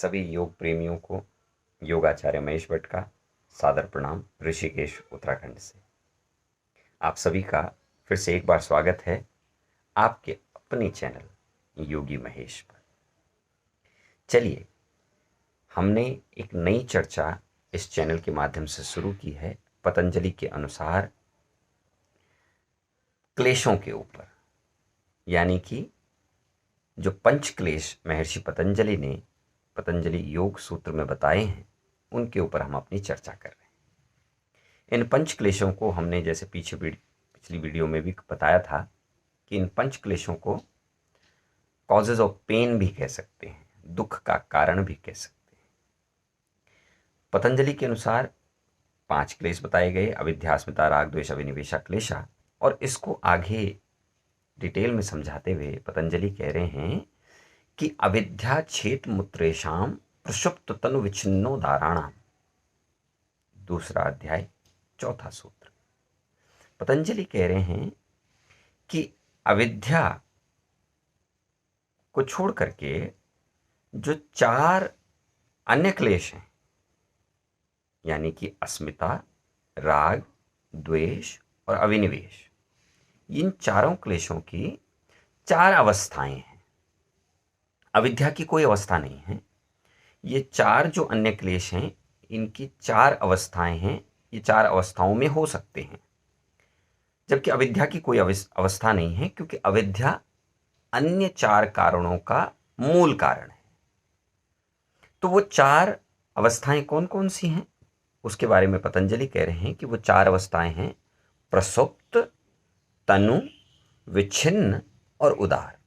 सभी योग प्रेमियों को योगाचार्य महेश भट्ट का सादर प्रणाम ऋषिकेश उत्तराखंड से। आप सभी का फिर से एक बार स्वागत है आपके अपने चैनल योगी महेश पर। चलिए, हमने एक नई चर्चा इस चैनल के माध्यम से शुरू की है पतंजलि के अनुसार क्लेशों के ऊपर, यानी कि जो पंच क्लेश महर्षि पतंजलि ने पतंजलि योग सूत्र में बताए हैं उनके ऊपर हम अपनी चर्चा कर रहे हैं। इन पंच क्लेशों को हमने जैसे पिछली वीडियो में भी बताया था कि इन पंच क्लेशों को कॉजेज ऑफ पेन भी कह सकते हैं, दुख का कारण भी कह सकते हैं। पतंजलि के अनुसार 5 क्लेश बताए गए, अविद्या, अस्मिता, राग, द्वेष, अभिनिवेशा, क्लेशा। और इसको आगे डिटेल में समझाते हुए पतंजलि कह रहे हैं कि अविद्या छेत मूत्रेशाम प्रसुप्त तनु विच्छिन्नो दाराणाम। दूसरा अध्याय 4था सूत्र। पतंजलि कह रहे हैं कि अविद्या को छोड़ करके जो 4 अन्य क्लेश हैं, यानी कि अस्मिता, राग, द्वेष और अविनिवेश, इन चारों क्लेशों की 4 अवस्थाएं हैं। अविद्या की कोई अवस्था नहीं है। ये 4 जो अन्य क्लेश हैं इनकी 4 अवस्थाएं हैं, ये 4 अवस्थाओं में हो सकते हैं, जबकि अविद्या की कोई अवस्था नहीं है, क्योंकि अविद्या अन्य 4 कारणों का मूल कारण है। तो वो 4 अवस्थाएं कौन कौन सी हैं उसके बारे में पतंजलि कह रहे हैं कि वो 4 अवस्थाएं हैं प्रसुप्त, तनु, विच्छिन्न और उदार।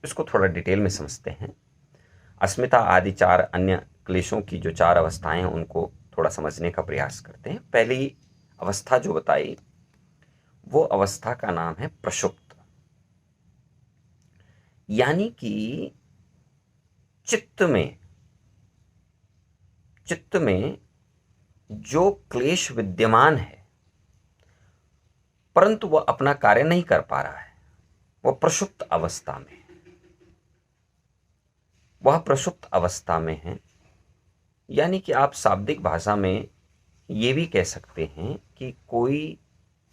इसको थोड़ा डिटेल में समझते हैं। अस्मिता आदि 4 अन्य क्लेशों की जो 4 अवस्थाएं हैं उनको थोड़ा समझने का प्रयास करते हैं। पहली अवस्था जो बताई वो अवस्था का नाम है प्रसुप्त, यानी कि चित्त में जो क्लेश विद्यमान है परंतु वह अपना कार्य नहीं कर पा रहा है, वह प्रसुप्त अवस्था में है। यानी कि आप शाब्दिक भाषा में ये भी कह सकते हैं कि कोई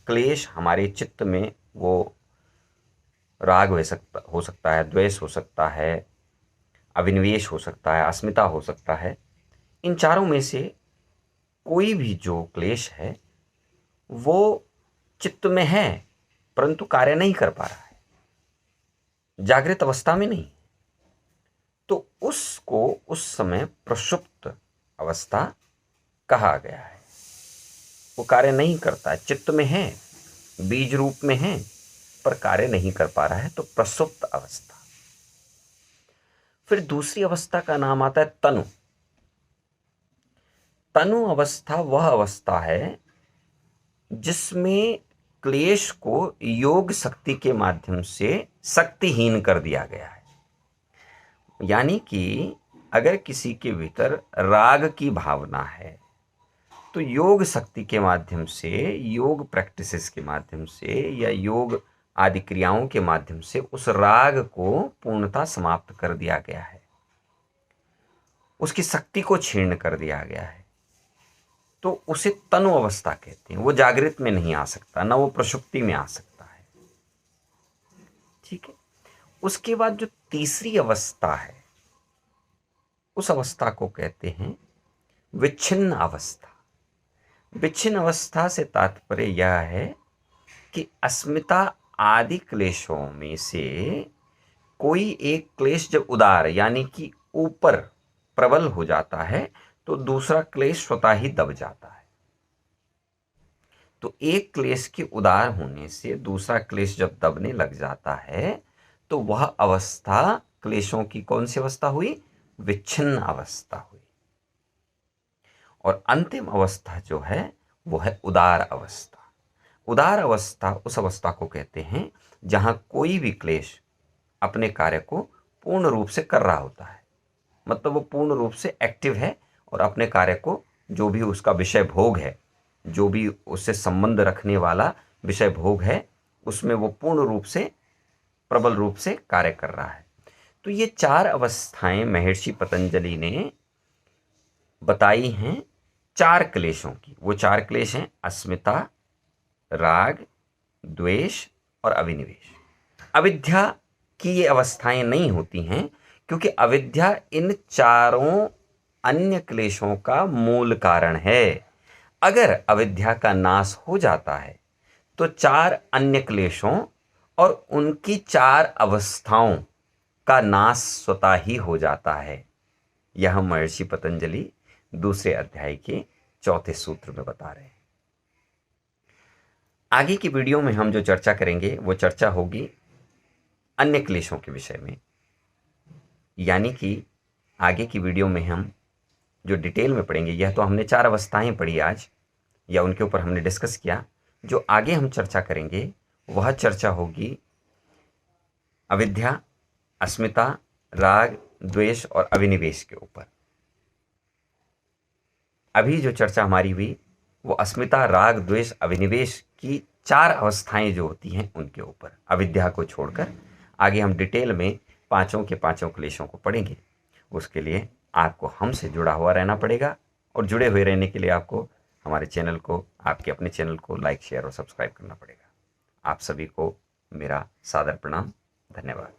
क्लेश हमारे चित्त में, वो राग हो सकता है, द्वेष हो सकता है, अभिनिवेश हो सकता है, अस्मिता हो सकता है। इन चारों में से कोई भी जो क्लेश है वो चित्त में है परंतु कार्य नहीं कर पा रहा है, जागृत अवस्था में नहीं। तो उसको उस समय प्रसुप्त अवस्था कहा गया है। वो कार्य नहीं करता है, चित्त में है, बीज रूप में है पर कार्य नहीं कर पा रहा है, तो प्रसुप्त अवस्था। फिर दूसरी अवस्था का नाम आता है तनु। तनु अवस्था वह अवस्था है जिसमें क्लेश को योग शक्ति के माध्यम से शक्तिहीन कर दिया गया है। यानी कि अगर किसी के भीतर राग की भावना है तो योग शक्ति के माध्यम से, योग प्रैक्टिसेस के माध्यम से या योग आदि क्रियाओं के माध्यम से उस राग को पूर्णतः समाप्त कर दिया गया है, उसकी शक्ति को छीण कर दिया गया है। तो उसे तनु अवस्था कहते हैं। वो जागृत में नहीं आ सकता, ना वो प्रसुप्ति में आ सकता है। ठीक है। उसके बाद जो तीसरी अवस्था है उस अवस्था को कहते हैं विच्छिन्न अवस्था। विच्छिन्न अवस्था से तात्पर्य यह है कि अस्मिता आदि क्लेशों में से कोई एक क्लेश जब उदार यानी कि ऊपर प्रबल हो जाता है तो दूसरा क्लेश स्वतः ही दब जाता है। तो एक क्लेश के उदार होने से दूसरा क्लेश जब दबने लग जाता है तो वह अवस्था क्लेशों की कौन सी अवस्था हुई? विच्छिन्न अवस्था हुई। और अंतिम अवस्था जो है वो है उदार अवस्था। उदार अवस्था उस अवस्था को कहते हैं जहां कोई भी क्लेश अपने कार्य को पूर्ण रूप से कर रहा होता है, मतलब वो पूर्ण रूप से एक्टिव है और अपने कार्य को, जो भी उसका विषय भोग है, जो भी उससे संबंध रखने वाला विषय भोग है, उसमें वो पूर्ण रूप से, प्रबल रूप से कार्य कर रहा है। तो ये 4 अवस्थाएं महर्षि पतंजलि ने बताई हैं 4 क्लेशों की। वो 4 क्लेश हैं अस्मिता, राग, द्वेष और अभिनिवेश। अविद्या की ये अवस्थाएं नहीं होती हैं, क्योंकि अविद्या इन चारों अन्य क्लेशों का मूल कारण है। अगर अविद्या का नाश हो जाता है तो 4 अन्य क्लेशों और उनकी 4 अवस्थाओं का नाश स्वतः ही हो जाता है। यह महर्षि पतंजलि दूसरे अध्याय के 4थे सूत्र में बता रहे हैं। आगे की वीडियो में हम जो चर्चा करेंगे वो चर्चा होगी अन्य क्लेशों के विषय में, यानी कि आगे की वीडियो में हम जो डिटेल में पढ़ेंगे, यह तो हमने 4 अवस्थाएं पढ़ी आज, या उनके ऊपर हमने डिस्कस किया। जो आगे हम चर्चा करेंगे वह चर्चा होगी अविद्या, अस्मिता, राग, द्वेष और अभिनिवेश के ऊपर। अभी जो चर्चा हमारी हुई वो अस्मिता, राग, द्वेष, अभिनिवेश की 4 अवस्थाएं जो होती हैं उनके ऊपर, अविद्या को छोड़कर। आगे हम डिटेल में पांचों के पांचों क्लेशों को पढ़ेंगे। उसके लिए आपको हमसे जुड़ा हुआ रहना पड़ेगा, और जुड़े हुए रहने के लिए आपको हमारे चैनल को, आपके अपने चैनल को लाइक, शेयर और सब्सक्राइब करना पड़ेगा। आप सभी को मेरा सादर प्रणाम। धन्यवाद।